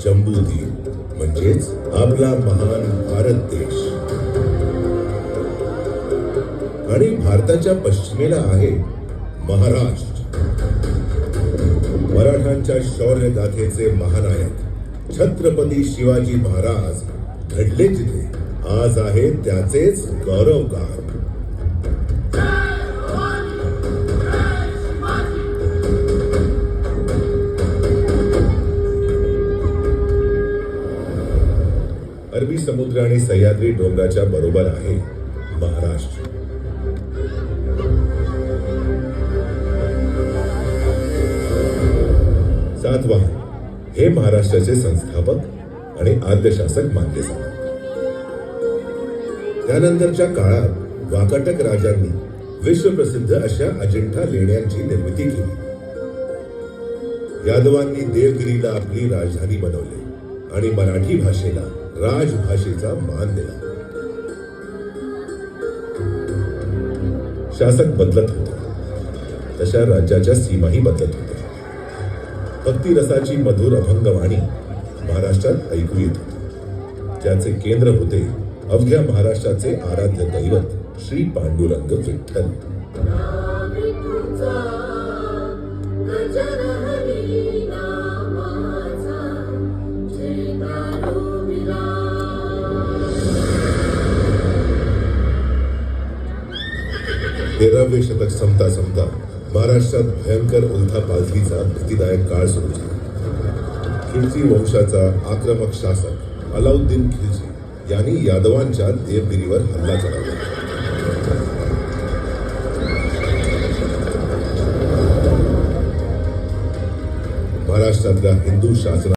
जम्बूद्वीप म्हणजेच आपला महान भारत देश. आणि भारताच्या पश्चिमेला आहे महाराष्ट्र. मराठांच्या शौर्य गाथेचे महानायक छत्रपती शिवाजी महाराज घडले जिथे आज आहे त्याचेच गौरवगान. अरबी समुद्र आणि सह्याद्री डोंगराच्या बरोबर आहे महाराष्ट्र. सातवाहन हे महाराष्ट्राचे संस्थापक आणि आद्य शासक मानले जातात. त्यानंतरच्या काळात वाकाटक राजांनी विश्वप्रसिद्ध अशा अजिंठा लेण्यांची निर्मिती केली. यादवांनी देवगिरीला आपली राजधानी बनवली आणि मराठी भाषेला राजभाषेचा मान दिला. शासक बदलत होते तशा राज्याच्या सीमाही बदलत होत्या. भक्तिरसाची मधुर अभंगवाणी महाराष्ट्रात ऐकू येत होती. ज्याचे केंद्र होते अवघ्या महाराष्ट्राचे आराध्य दैवत श्री पांडुरंग विठ्ठल. तेरावे शतक संपता संपता महाराष्ट्रात भयंकर उलथापालथीचा भीतीदायक काळ सुरू झाला. खिलजी वंशाचा आक्रमक शासक अलाउद्दीन खिलजी यांनी यादवांच्या देवगिरीवर हल्ला चढवला. महाराष्ट्रातल्या हिंदू शासना